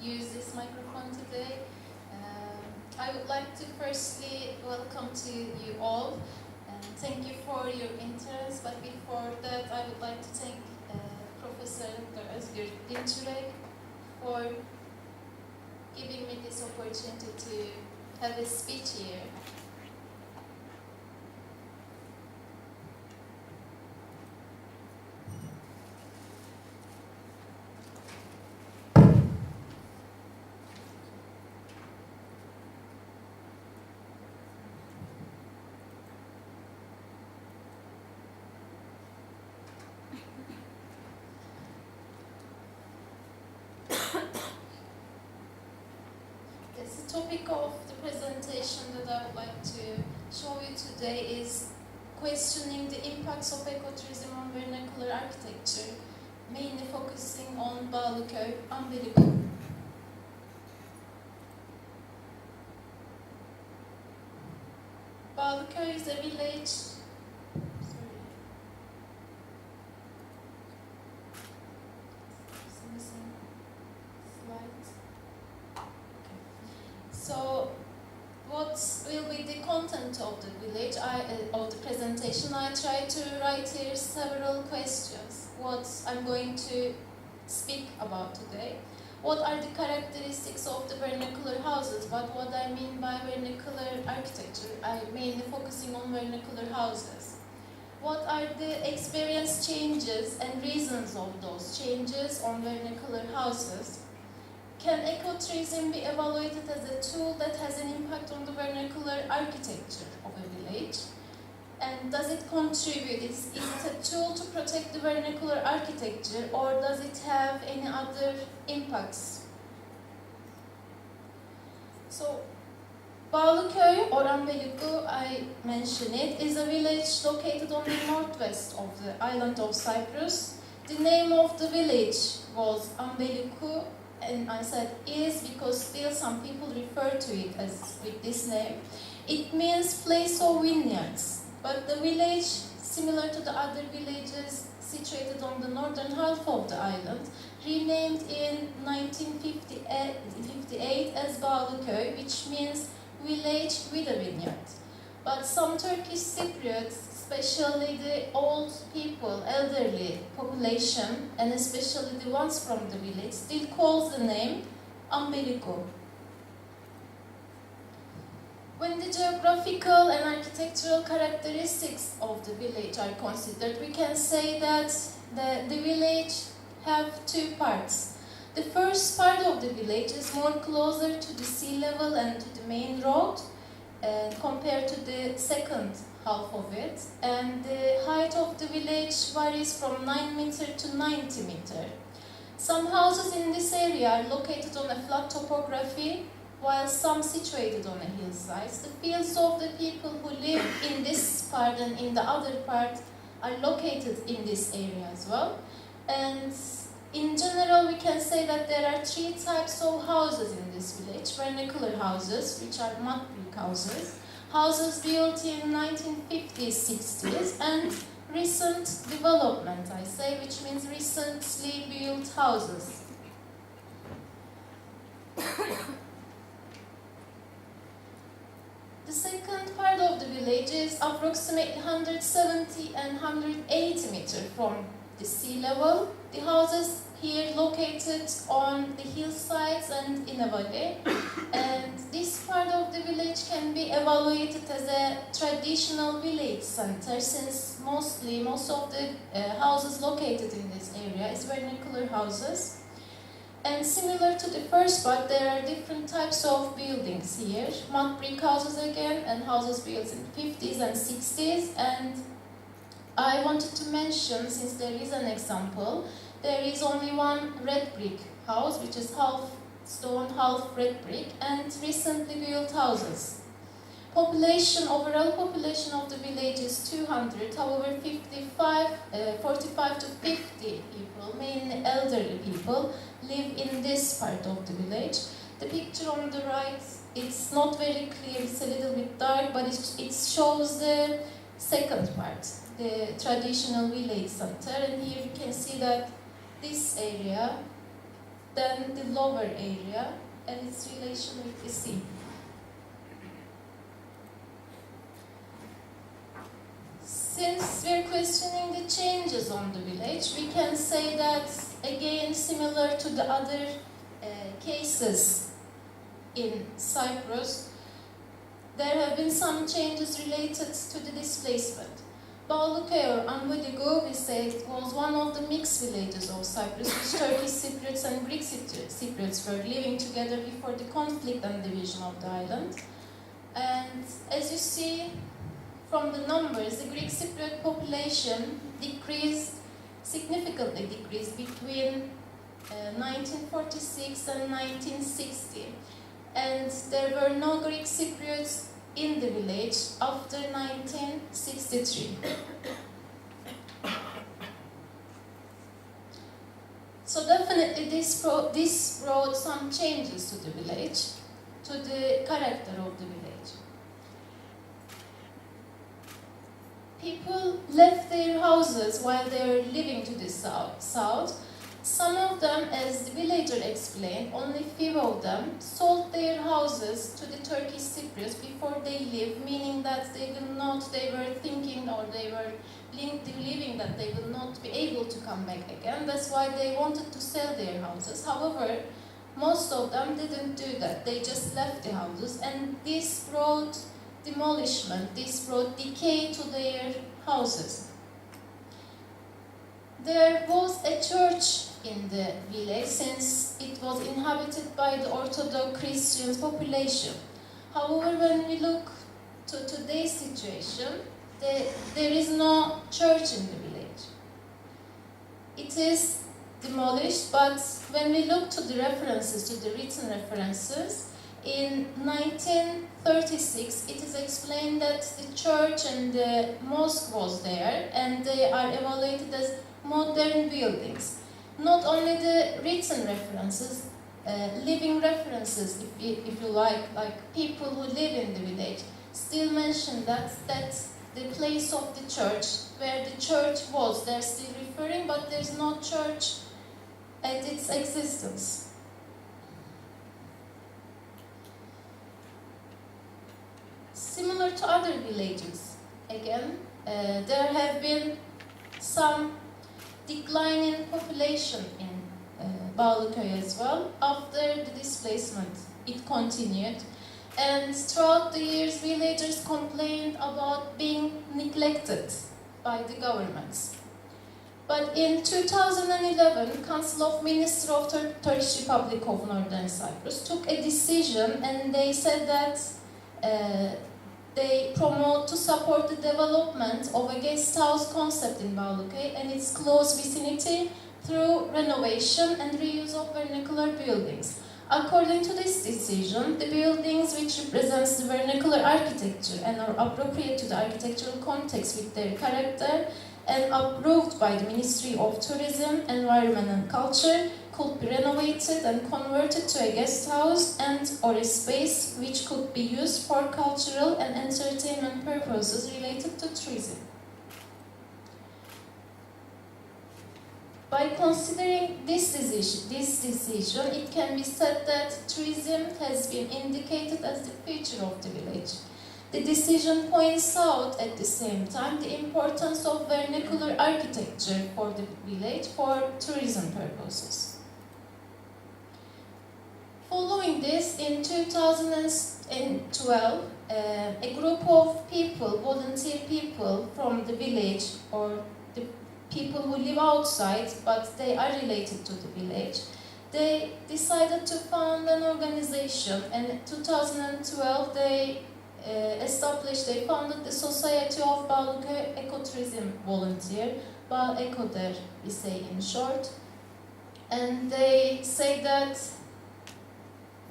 use this microphone today. I would like to firstly welcome to you all and thank you for your interest. But before that, I would like to thank Professor Özgür Dinçürek for giving me this opportunity to have a speech here. The topic of the presentation that I would like to show you today is questioning the impacts of ecotourism on vernacular architecture, mainly focusing on Bağlıköy-Ambelikou. Bağlıköy is a village. So, what will be the content of the village, of the presentation? I try to write here several questions. What I'm going to speak about today. What are the characteristics of the vernacular houses? But what I mean by vernacular architecture, I'm mainly focusing on vernacular houses. What are the experience changes and reasons of those changes on vernacular houses? Can ecotourism be evaluated as a tool that has an impact on the vernacular architecture of a village? And does it contribute? Is it a tool to protect the vernacular architecture, or does it have any other impacts? So, Bağlıköy or Ambelikou, I mention it, is a village located on the northwest of the island of Cyprus. The name of the village was Ambelikou. And I said is because still some people refer to it as with this name. It means place of vineyards. But the village, similar to the other villages situated on the northern half of the island, renamed in 1958 as Bağlıköy, which means village with a vineyard. But some Turkish Cypriots, especially the old people, elderly population, and especially the ones from the village, still calls the name Ambelikou. When the geographical and architectural characteristics of the village are considered, we can say that the village have two parts. The first part of the village is more closer to the sea level and to the main road compared to the second half of it, and the height of the village varies from 9 meters to 90 meters. Some houses in this area are located on a flat topography, while some situated on a hillside. The fields of the people who live in this part and in the other part are located in this area as well. And in general, we can say that there are three types of houses in this village. Vernacular houses, which are mud brick houses, houses built in 1950s, 60s, and recent development, I say, which means recently built houses. The second part of the village is approximately 170 and 180 meters from the sea level. The houses here located on the hillsides and in a valley. And this part of the village can be evaluated as a traditional village center, since most of the houses located in this area is vernacular houses. And similar to the first part, there are different types of buildings here. Mud brick houses again, and houses built in 50s and 60s. And I wanted to mention, since there is an example, there is only one red brick house, which is half stone, half red brick, and recently built houses. Overall population of the village is 200, however 45 to 50 people, mainly elderly people, live in this part of the village. The picture on the right, it's not very clear, it's a little bit dark, but it shows the second part, the traditional village center, and here you can see that this area than the lower area and its relation with the sea. Since we're questioning the changes on the village, we can say that, again, similar to the other cases in Cyprus, there have been some changes related to the displacement. Bağlıköy-Ambelikou, we said, was one of the mixed villages of Cyprus, which Turkish Cypriots and Greek Cypriots were living together before the conflict and division of the island. And as you see from the numbers, the Greek Cypriot population significantly decreased between 1946 and 1960. And there were no Greek Cypriots in the village after 1963. So definitely this brought some changes to the village, to the character of the village. People left their houses while they were living to the south. Some of them, as the villager explained, only few of them sold their houses to the Turkish Cypriots before they leave, meaning that they were thinking or they were believing that they will not be able to come back again. That's why they wanted to sell their houses. However, most of them didn't do that. They just left the houses, and this brought demolishment, this brought decay to their houses. There was a church in the village since it was inhabited by the Orthodox Christian population. However, when we look to today's situation, there is no church in the village. It is demolished, but when we look to the references, to the written references, in 1936 it is explained that the church and the mosque was there, and they are evaluated as modern buildings. Not only the written references, living references, if you like people who live in the village, still mention that the place of the church, where the church was, they're still referring, but there's no church at its existence. Similar to other villages, again, there have been some decline in population in Bağlıköy as well. After the displacement, it continued. And throughout the years, villagers complained about being neglected by the governments. But in 2011, Council of Ministers of the Turkish Republic of Northern Cyprus took a decision, and they said that they promote to support the development of a guest house concept in Bağlıköy and its close vicinity through renovation and reuse of vernacular buildings. According to this decision, the buildings which represents the vernacular architecture and are appropriate to the architectural context with their character and approved by the Ministry of Tourism, Environment and Culture could be renovated and converted to a guest house and or a space which could be used for cultural and entertainment purposes related to tourism. By considering this decision, it can be said that tourism has been indicated as the future of the village. The decision points out at the same time the importance of vernacular architecture for the village for tourism purposes. Following this, in 2012, a group of people, volunteer people from the village, or the people who live outside but they are related to the village, they decided to found an organization, and in 2012 they founded the Society of Bağlıköy Ecotourism Volunteer, Bağ-Ekoder we say in short, and they say that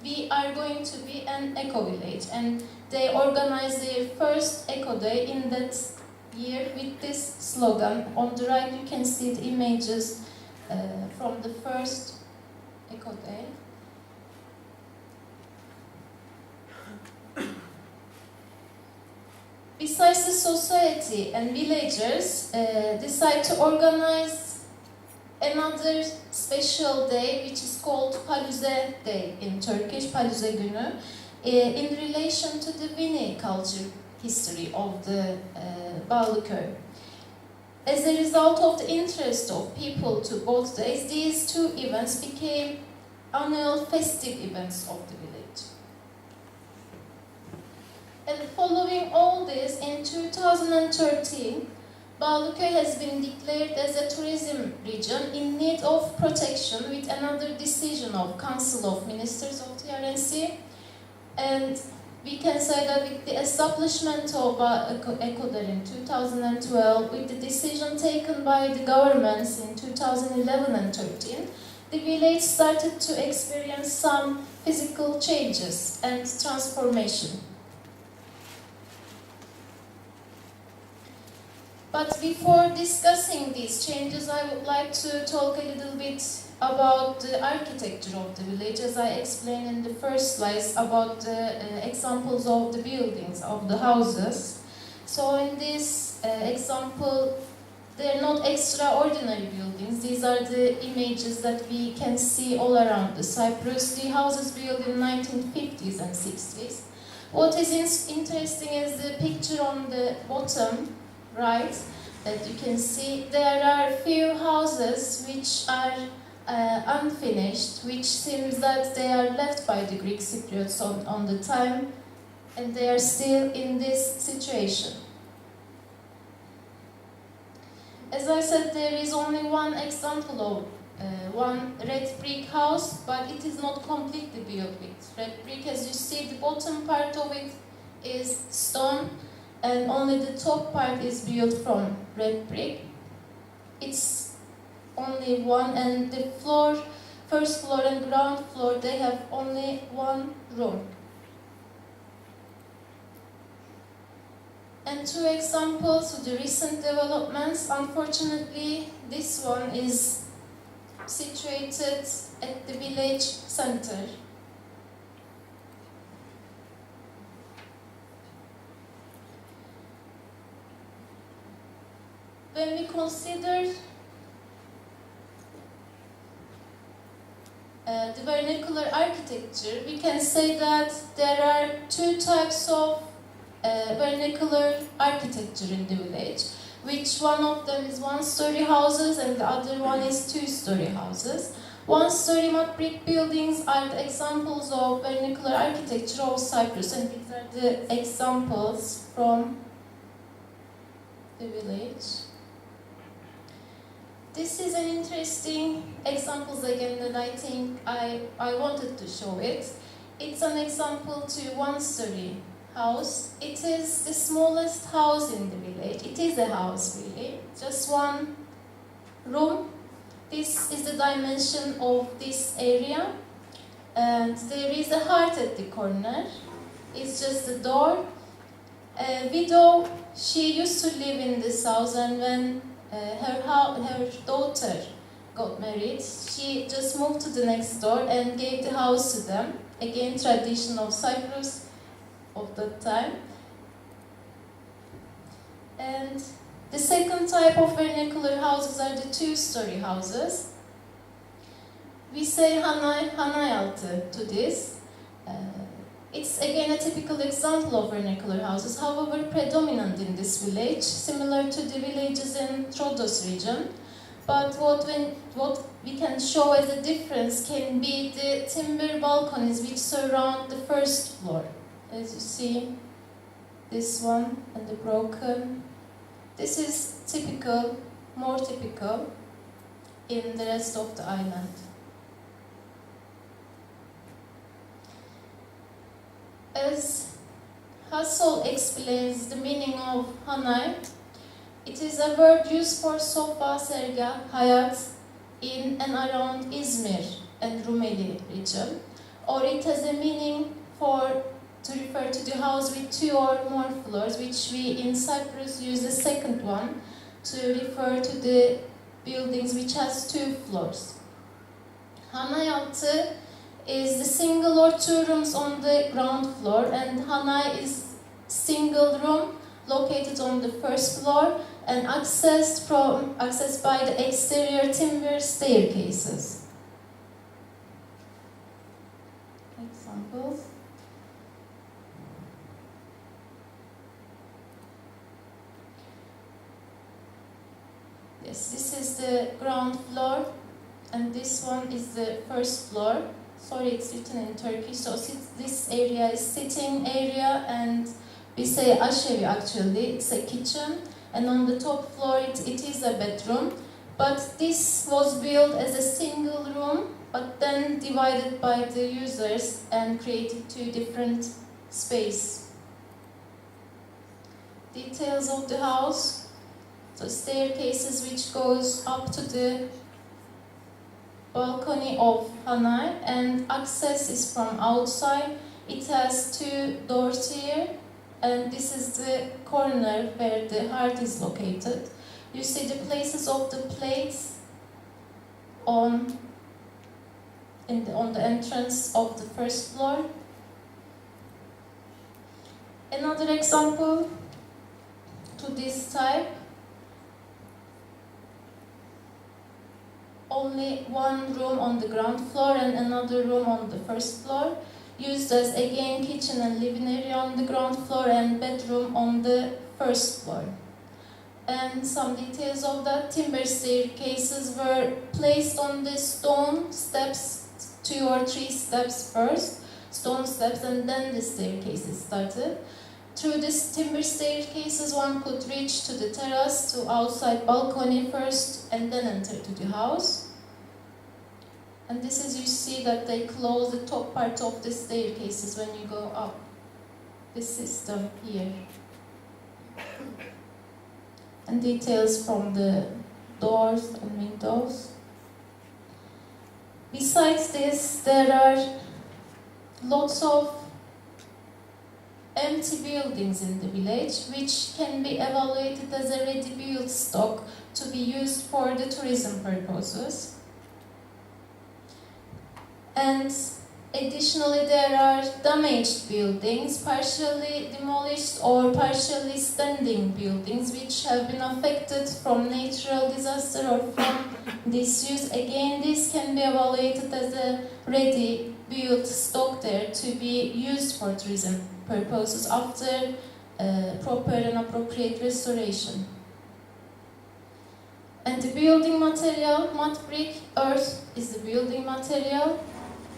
we are going to be an eco-village, and they organized their first Eco Day in that year with this slogan. On the right you can see the images from the first Eco Day. Besides the society and villagers decide to organize another special day which is called Paluze Day in Turkish, Paluze Günü, in relation to the viniculture history of the Bağlıköy. As a result of the interest of people to both days, these two events became annual festive events of the village. And following all this, in 2013, Bağlıköy has been declared as a tourism region in need of protection with another decision of Council of Ministers of TRNC. And we can say that with the establishment of Ecotourism in 2012, with the decision taken by the governments in 2011 and 13, the village started to experience some physical changes and transformation. But before discussing these changes, I would like to talk a little bit about the architecture of the village, as I explained in the first slides about the examples of the buildings, of the houses. So in this example, they are not extraordinary buildings. These are the images that we can see all around the Cyprus. The houses built in 1950s and 60s. What is interesting is the picture on the bottom right, that you can see there are few houses which are unfinished, which seems that they are left by the Greek Cypriots on the time, and they are still in this situation. As I said, there is only one example of one red brick house, but it is not completely built with red brick. As you see, the bottom part of it is stone, and only the top part is built from red brick. It's only one, and the floor, first floor and ground floor, they have only one room. And two examples of the recent developments. Unfortunately, this one is situated at the village center. When we consider the vernacular architecture, we can say that there are two types of vernacular architecture in the village, which one of them is one-story houses and the other one is two-story houses. One-story mud brick buildings are the examples of vernacular architecture of Cyprus, and these are the examples from the village. This is an interesting example again that I think I wanted to show it. It's an example to one-story house. It is the smallest house in the village. It is a house really, just one room. This is the dimension of this area, and there is a heart at the corner. It's just a door. A widow, she used to live in this house, and when her daughter got married, she just moved to the next door and gave the house to them. Again, tradition of Cyprus of that time. And the second type of vernacular houses are the two-story houses. We say hanayaltı to this. It's again a typical example of vernacular houses, however predominant in this village, similar to the villages in Troodos region. But what we can show as a difference can be the timber balconies which surround the first floor. As you see, this one and the broken. This is typical, more typical in the rest of the island. As Hassel explains the meaning of hanay, it is a word used for sofa, serga, hayat in and around Izmir and Rumeli region, or it has a meaning to refer to the house with two or more floors, which we in Cyprus use the second one to refer to the buildings which has two floors. Hanayaltı is the single or two rooms on the ground floor, and hanay is single room located on the first floor and accessed by the exterior timber staircases. Examples. Yes, this is the ground floor, and this one is the first floor. Sorry, it's written in Turkish. So this area is sitting area, and we say aşevi actually. It's a kitchen, and on the top floor it is a bedroom. But this was built as a single room, but then divided by the users and created two different space. Details of the house. So staircases which goes up to the balcony of Hanay, and access is from outside. It has two doors here, and this is the corner where the hearth is located. You see the places of the plates on the entrance of the first floor. Another example to this type. Only one room on the ground floor and another room on the first floor, used as again kitchen and living area on the ground floor and bedroom on the first floor. And some details of that: timber staircases were placed on the stone steps, 2 or 3 steps first, stone steps, and then the staircases started. Through these timber staircases, one could reach to the terrace, to outside balcony first, and then enter to the house. And this is, you see that they close the top part of the staircases when you go up. This system here. And details from the doors and windows. Besides this, there are lots of empty buildings in the village, which can be evaluated as a ready-built stock to be used for the tourism purposes. And additionally, there are damaged buildings, partially demolished or partially standing buildings, which have been affected from natural disaster or from disuse. Again, this can be evaluated as a ready-built stock there to be used for tourism purposes after proper and appropriate restoration. And the building material, mud brick, earth is the building material,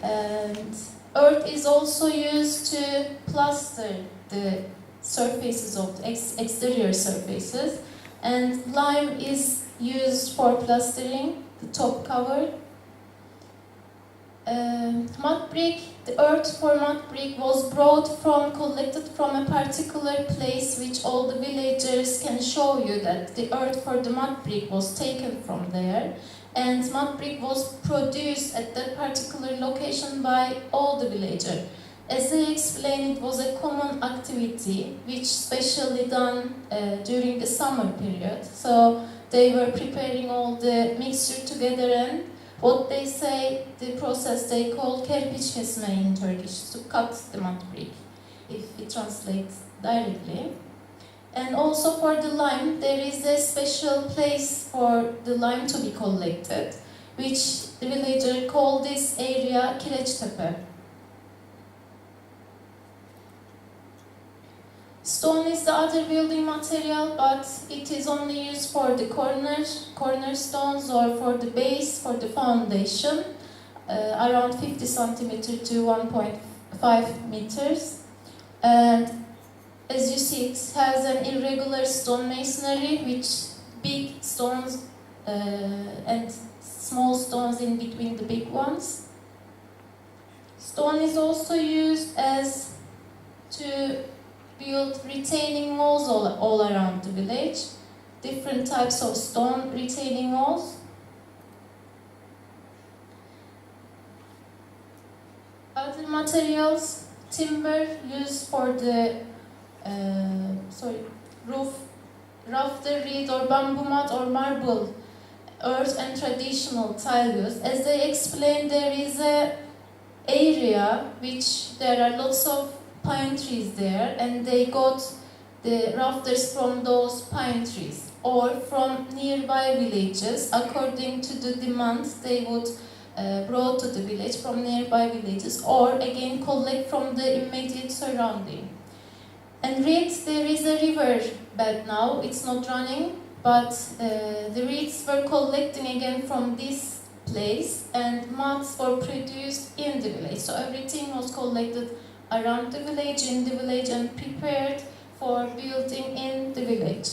and earth is also used to plaster the surfaces of the exterior surfaces, and lime is used for plastering the top cover. Mud brick, the earth for mud brick was collected from a particular place, which all the villagers can show you that the earth for the mud brick was taken from there, and mud brick was produced at that particular location by all the villagers. As they explained, it was a common activity which especially done during the summer period. So they were preparing all the mixture together, and what they say, the process they call kerpiç kesme in Turkish, to cut the mud brick, if it translates directly. And also for the lime, there is a special place for the lime to be collected, which the villager called this area Kireçtepe. Stone is the other building material, but it is only used for the cornerstones or for the base, for the foundation, around 50 centimeters to 1.5 meters. And as you see, it has an irregular stone masonry, which big stones and small stones in between the big ones. Stone is also used to build retaining walls all around the village. Different types of stone retaining walls. Other materials, timber used for the roof, rafter, reed or bamboo mat or marble, earth and traditional tile use. As they explained, there is a area which there are lots of pine trees there, and they got the rafters from those pine trees, or from nearby villages. According to the demand, they would brought to the village from nearby villages, or again collect from the immediate surrounding. And reeds, there is a river bed now, it's not running, but the reeds were collecting again from this place, and mats were produced in the village. So everything was collected around the village, in the village, and prepared for building in the village.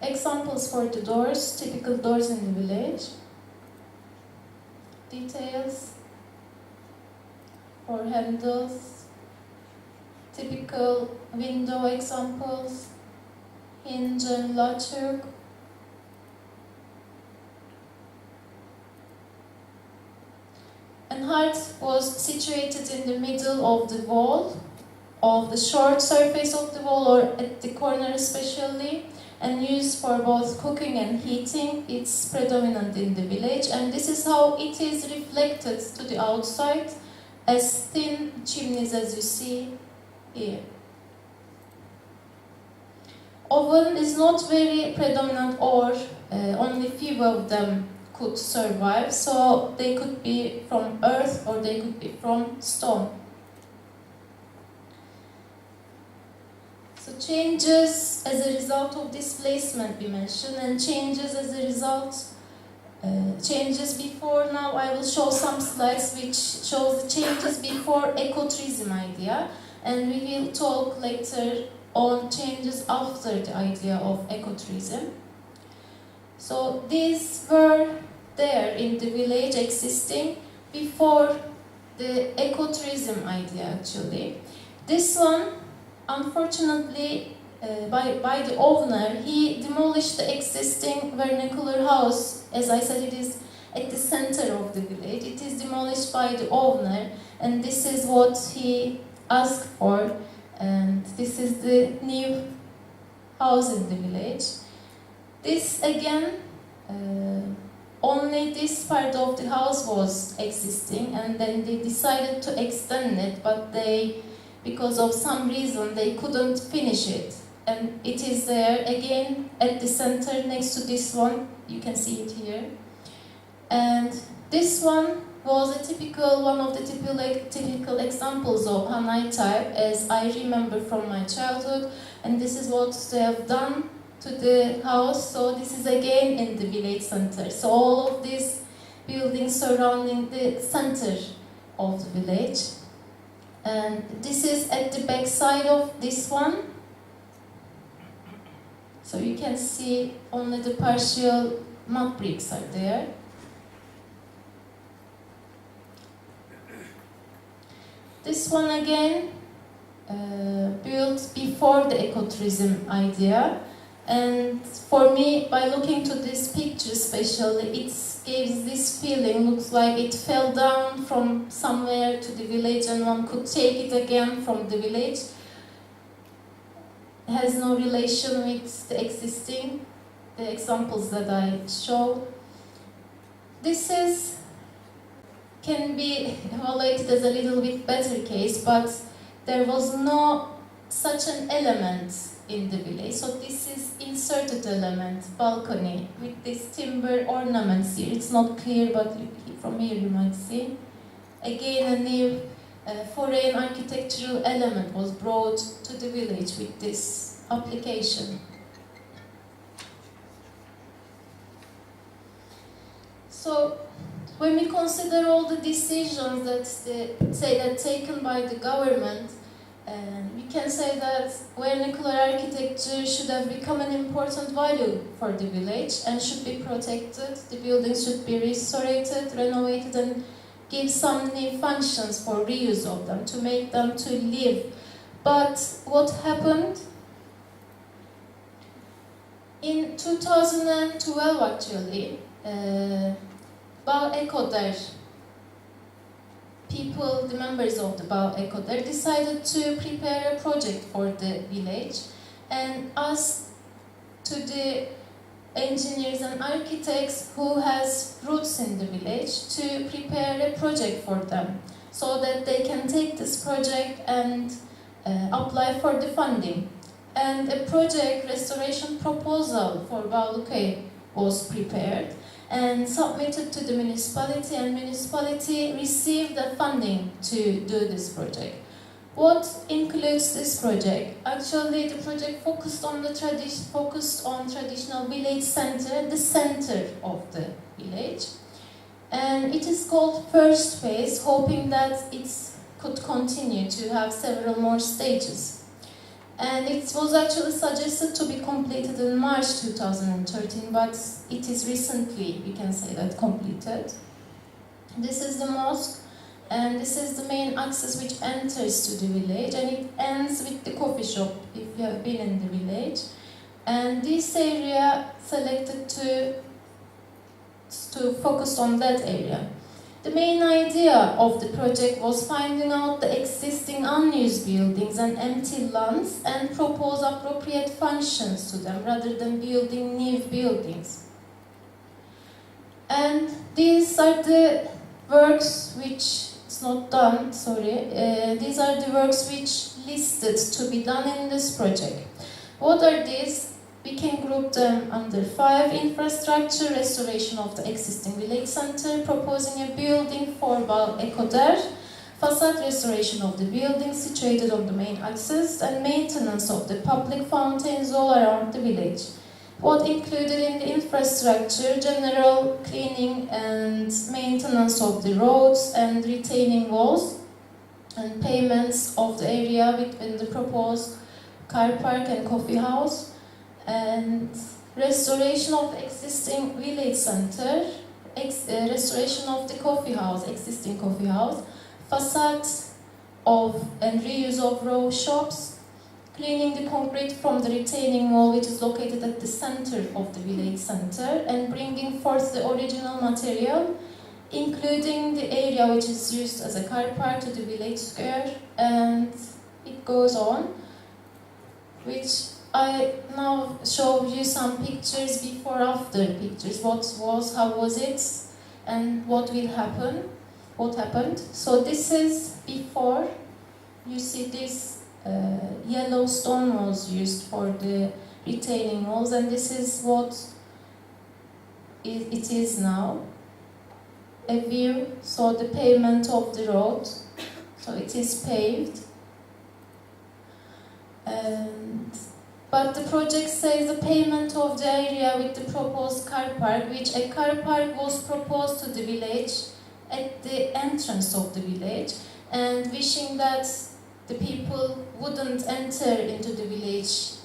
Examples for the doors, typical doors in the village. Details for handles, typical window examples, hinge and latch hook. And hearth was situated in the middle of the wall, of the short surface of the wall, or at the corner especially, and used for both cooking and heating. It's predominant in the village, and this is how it is reflected to the outside as thin chimneys, as you see here. Oven is not very predominant, or only few of them could survive, so they could be from earth or they could be from stone. So changes as a result of displacement we mentioned, and changes as a result, changes before. Now I will show some slides which shows the changes before ecotourism idea, and we will talk later on changes after the idea of ecotourism. So these were there in the village existing before the ecotourism idea actually. This one, unfortunately, by the owner, he demolished the existing vernacular house. As I said, it is at the center of the village. It is demolished by the owner, and this is what he asked for. And this is the new house in the village. This again, only this part of the house was existing, and then they decided to extend it, but they, because of some reason, they couldn't finish it. And it is there again at the center next to this one. You can see it here. And this one was a typical, one of the typical examples of Hanai type, as I remember from my childhood. And this is what they have done to the house. So this is again in the village center. So all of these buildings surrounding the center of the village. And this is at the back side of this one. So you can see only the partial mud bricks are there. This one again, built before the ecotourism idea. And for me, by looking to this picture especially, it gives this feeling, looks like it fell down from somewhere to the village and one could take it again from the village. It has no relation with the existing, the examples that I show. This is, can be evaluated as a little bit better case, but there was no such an element in the village. So this is inserted element, balcony, with these timber ornaments here. It's not clear, but from here you might see. Again, a new foreign architectural element was brought to the village with this application. So when we consider all the decisions that taken by the government, we can say that vernacular architecture should have become an important value for the village and should be protected. The buildings should be restored, renovated, and give some new functions for reuse of them, to make them to live. But what happened? In 2012 actually, Bağlıköy people, the members of the Bağlıköy, decided to prepare a project for the village and asked to the engineers and architects who has roots in the village to prepare a project for them, so that they can take this project and apply for the funding. And a project restoration proposal for Bağlıköy was prepared and submitted to the municipality, and municipality received the funding to do this project. What includes this project? Actually, the project focused on traditional village center, the center of the village, and it is called first phase, hoping that it could continue to have several more stages. And it was actually suggested to be completed in March 2013, but it is recently, we can say that, completed. This is the mosque, and this is the main access which enters to the village, and it ends with the coffee shop if you have been in the village. And this area selected to focus on that area. The main idea of the project was finding out the existing unused buildings and empty lands and propose appropriate functions to them rather than building new buildings. And these are the works which, it's not done, sorry, these are the works which listed to be done in this project. What are these? We can group them under 5: infrastructure, restoration of the existing village center, proposing a building for Bağlıköy, facade restoration of the building situated on the main axis, and maintenance of the public fountains all around the village. What included in the infrastructure: general cleaning and maintenance of the roads and retaining walls, and payments of the area between the proposed car park and coffee house, and restoration of the existing village center, restoration of the coffee house, existing coffee house, facade of and reuse of row shops, cleaning the concrete from the retaining wall which is located at the center of the village center, and bringing forth the original material, including the area which is used as a car park to the village square, and it goes on, which I now show you some pictures, before after pictures, how was it, and what will happen, what happened. So this is before. You see this yellow stone was used for the retaining walls, and this is what it is now. A view, so the pavement of the road, so it is paved. But the project says the payment of the area with the proposed car park, which a car park was proposed to the village at the entrance of the village, and wishing that the people wouldn't enter into the village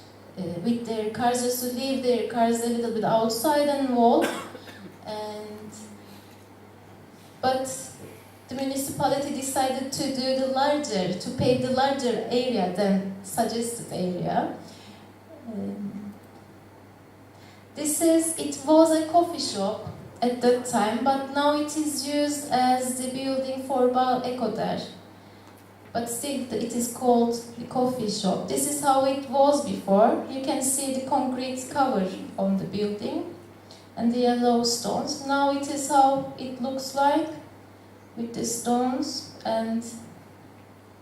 with their cars, just to leave their cars a little bit outside and walk. But the municipality decided to do to pave the larger area than suggested area. It was a coffee shop at that time, but now it is used as the building for Bağlıköy. But still it is called the coffee shop. This is how it was before. You can see the concrete cover on the building and the yellow stones. Now it is how it looks like with the stones, and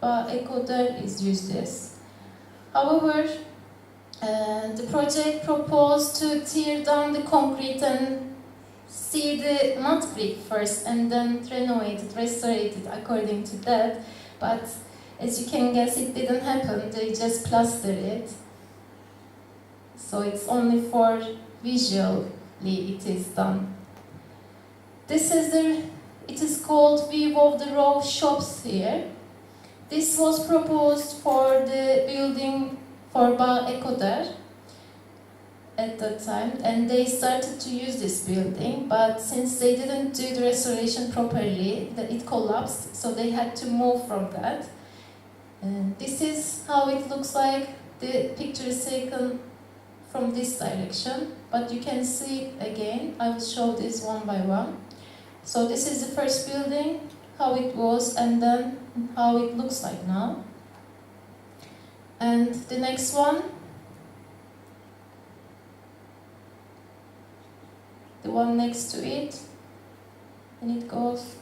Bağlıköy is used this. However, the project proposed to tear down the concrete and see the mud brick first, and then renovate it, restore it according to that. But as you can guess, it didn't happen. They just plastered it. So it's only for visually it is done. It is called view of the row shops here. This was proposed for the building for Bağlıköy at that time, and they started to use this building, but since they didn't do the restoration properly, it collapsed, so they had to move from that. And this is how it looks like. The picture is taken from this direction, but you can see again. I will show this one by one. So this is the first building, how it was, and then how it looks like now. And the next one, the one next to it, and it goes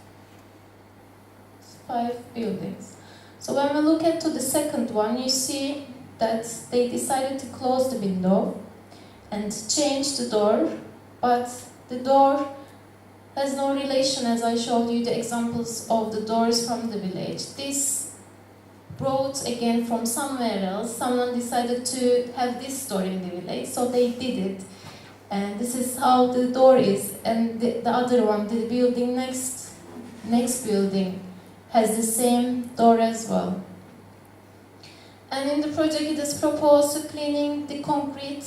5 buildings. So when we look at to the second one, you see that they decided to close the window and change the door, but the door has no relation, as I showed you the examples of the doors from the village. This brought again from somewhere else. Someone decided to have this door in the village, so they did it. And this is how the door is. And the other one, the building next building, has the same door as well. And in the project, it is proposed to cleaning the concrete.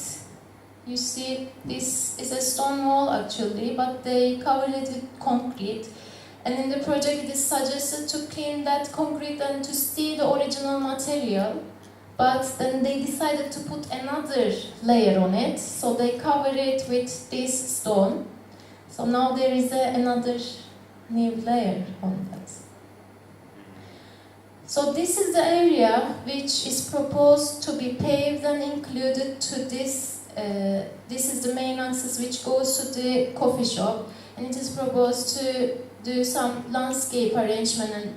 You see, this is a stone wall actually, but they covered it with concrete. And in the project, it is suggested to clean that concrete and to steal the original material. But then they decided to put another layer on it, so they covered it with this stone. So now there is another new layer on that. So this is the area which is proposed to be paved and included to this. This is the main access which goes to the coffee shop, and it is proposed to do some landscape arrangement and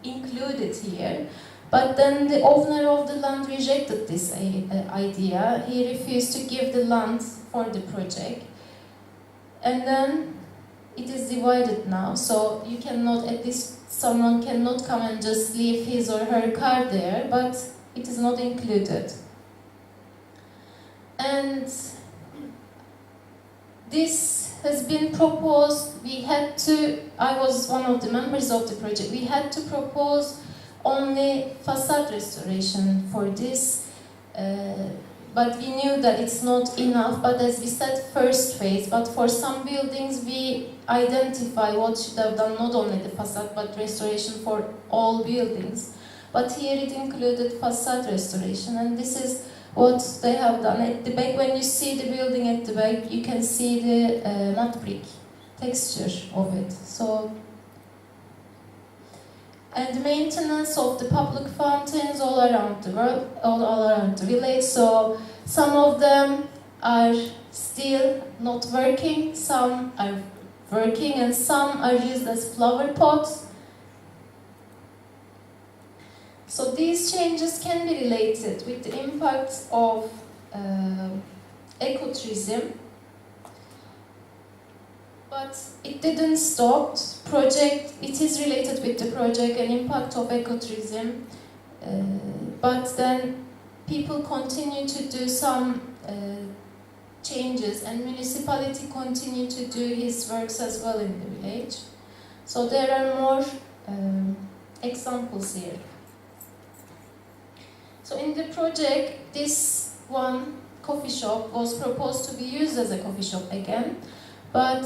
include it here. But then the owner of the land rejected this idea. He refused to give the land for the project. And then it is divided now, so you cannot, at least someone cannot come and just leave his or her car there, but it is not included. And this has been proposed. I was one of the members of the project, we had to propose only facade restoration for this, but we knew that it's not enough. But as we said, first phase, but for some buildings we identify what should have done, not only the facade but restoration for all buildings. But here it included facade restoration, and this is what they have done. At the back, when you see the building at the back, you can see the mud brick texture of it. So, and the maintenance of the public fountains all around the world, all around the village. So some of them are still not working, some are working, and some are used as flower pots. So these changes can be related with the impact of ecotourism. But it didn't stop. It is related with the project and impact of ecotourism. But then people continue to do some changes, and municipality continue to do his works as well in the village. So there are more examples here. So in the project, this one coffee shop was proposed to be used as a coffee shop again, but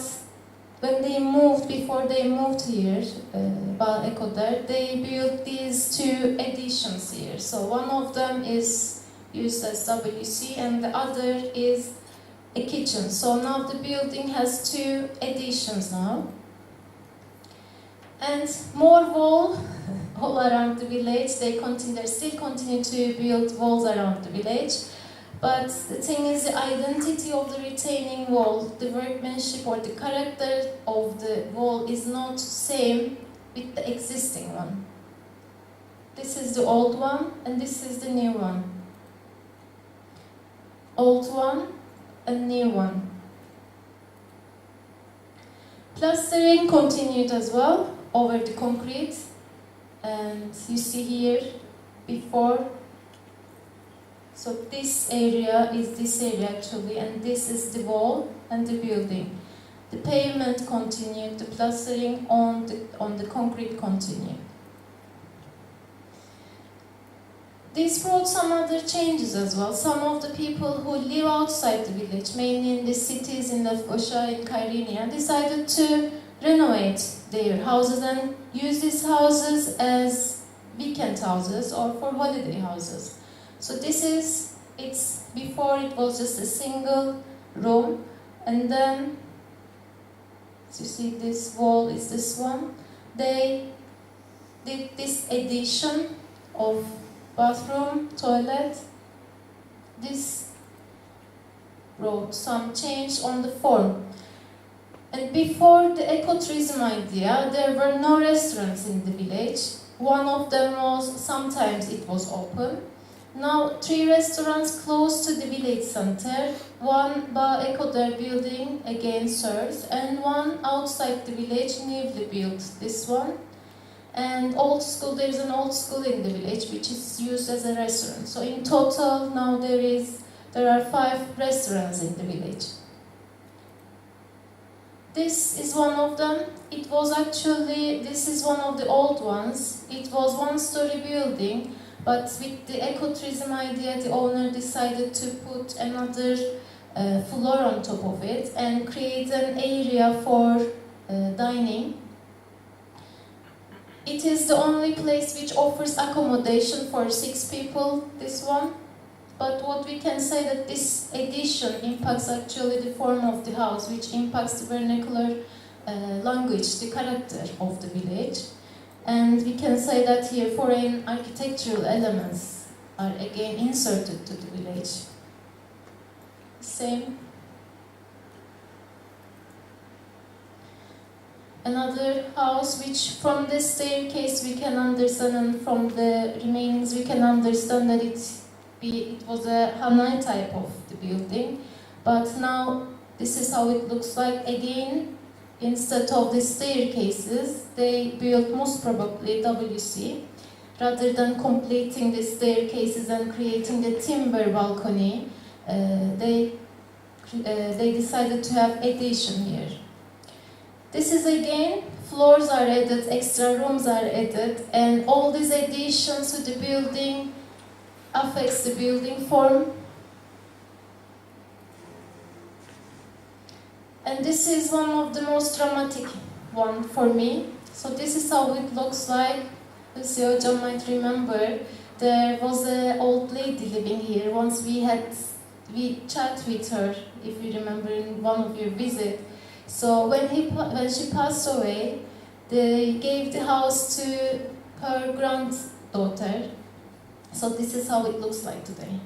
when they moved, before they moved here, Bağlıköy, they built these two additions here. So one of them is used as WC and the other is a kitchen. So now the building has two additions now. And more wall all around the village. They still continue to build walls around the village. But the thing is, the identity of the retaining wall, the workmanship or the character of the wall is not same with the existing one. This is the old one and this is the new one. Old one and new one. Plastering continued as well over the concrete, and you see here before. So this area is this area actually, and this is the wall and the building. The pavement continued, the plastering on the concrete continued. This brought some other changes as well. Some of the people who live outside the village, mainly in the cities in Lefkoşa and Kyrenia, decided to renovate their houses and use these houses as weekend houses or for holiday houses. So it's before it was just a single room, and then, as you see, this wall is this one. They did this addition of bathroom, toilet. This brought some change on the form. And before the ecotourism idea, there were no restaurants in the village. one of them was, sometimes it was open. Now 3 restaurants close to the village center, one Bağlıköy building again serves, and one outside the village newly built, this one. And old school, there is an old school in the village which is used as a restaurant. So in total now there are 5 restaurants in the village. This is one of them. It was actually, this is one of the old ones. It was one-story building, but with the ecotourism idea, the owner decided to put another floor on top of it and create an area for dining. It is the only place which offers accommodation for 6 people, this one. But what we can say that this addition impacts actually the form of the house, which impacts the vernacular language, the character of the village. And we can say that here foreign architectural elements are again inserted to the village. Same. Another house which from the staircase we can understand, and from the remainings we can understand that it was a Hanai type of the building. But now this is how it looks like. Again, instead of the staircases, they built most probably WC. Rather than completing the staircases and creating the timber balcony, they decided to have addition here. This is again, floors are added, extra rooms are added, and all these additions to the building affects the building form. And this is one of the most dramatic one for me. So this is how it looks like. Lucy Hocam might remember, there was an old lady living here. Once we chat with her, if you remember in one of your visits. So when she passed away, they gave the house to her granddaughter. So this is how it looks like today.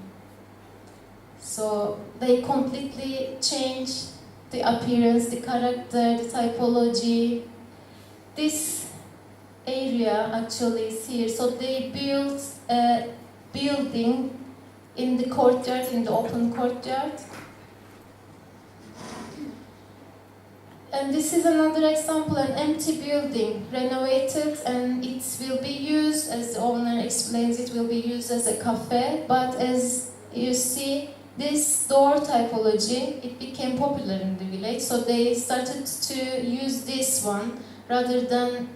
So they completely changed the appearance, the character, the typology. This area actually is here. So they built a building in the courtyard, in the open courtyard. And this is another example, an empty building, renovated, and it will be used, as the owner explains, it will be used as a cafe. But as you see, this door typology, it became popular in the village, so they started to use this one rather than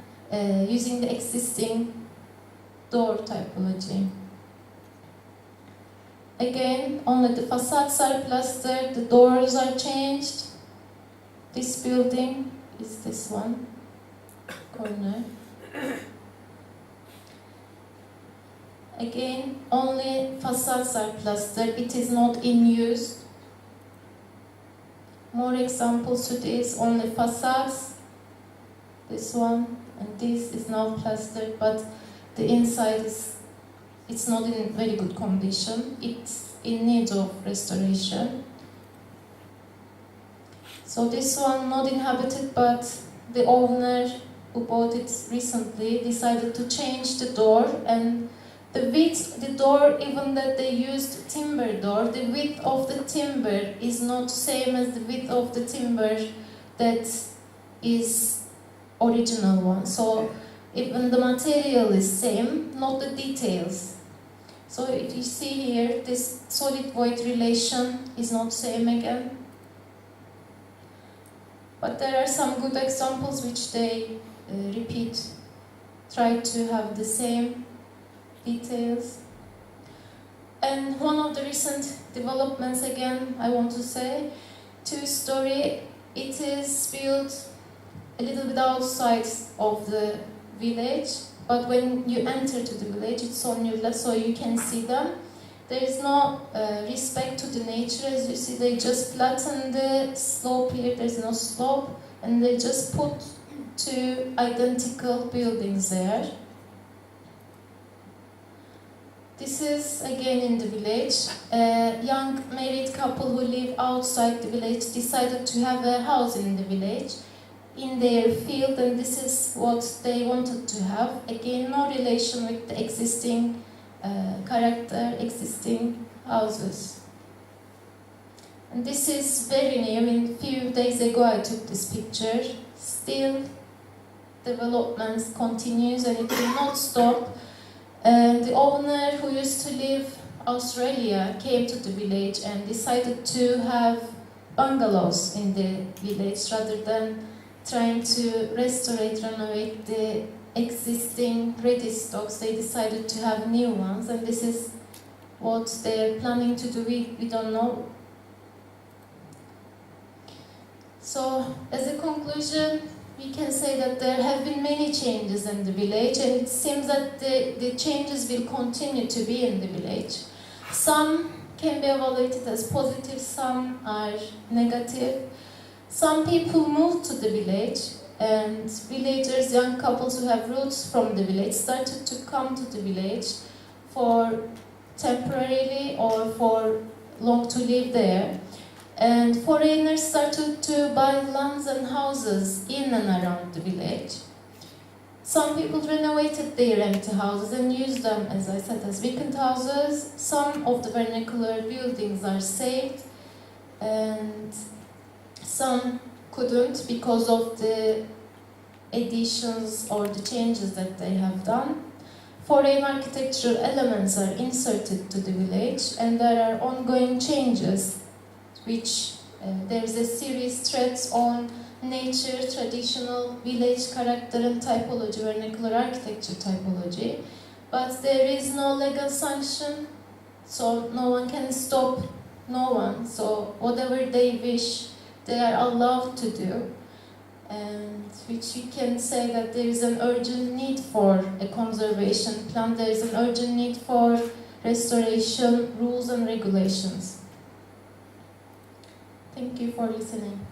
using the existing door typology. Again, only the facades are plastered, the doors are changed. This building is this one, corner. Again, only facades are plastered, it is not in use. More examples to this, only facades. This one, and this is now plastered, but the inside it's not in very good condition. It's in need of restoration. So this one not inhabited, but the owner who bought it recently decided to change the door, and the width, the door, even that they used timber door, the width of the timber is not same as the width of the timber that is original one. So even the material is same, not the details. So if you see here, this solid void relation is not same again. But there are some good examples which they repeat, try to have the same details. And one of the recent developments, again, I want to say, 2-story, it is built a little bit outside of the village, but when you enter to the village, it's on your left, so you can see them. There is no respect to the nature, as you see, they just flatten the slope here, there's no slope, and they just put 2 identical buildings there. This is again in the village. A young married couple who live outside the village decided to have a house in the village. in their field, and this is what they wanted to have. Again, no relation with the existing character, existing houses. And this is very new. I mean, a few days ago I took this picture. Still, developments continues and it will not stop. And the owner who used to live Australia came to the village and decided to have bungalows in the village rather than trying to renovate the existing ready stocks. They decided to have new ones, and this is what they're planning to do. We don't know. So, as a conclusion, we can say that there have been many changes in the village, and it seems that the changes will continue to be in the village. Some can be evaluated as positive, some are negative. Some people moved to the village, and villagers, young couples who have roots from the village, started to come to the village for temporarily or for long to live there. And foreigners started to buy lands and houses in and around the village. Some people renovated their empty houses and used them, as I said, as vacant houses. Some of the vernacular buildings are saved, and some couldn't because of the additions or the changes that they have done. Foreign architectural elements are inserted to the village, and there are ongoing changes, which there is a serious threat on nature, traditional village character and typology, vernacular architecture typology. But there is no legal sanction, so no one can stop no one. So whatever they wish, they are allowed to do. And which we can say that there is an urgent need for a conservation plan, there is an urgent need for restoration rules and regulations. Thank you for listening.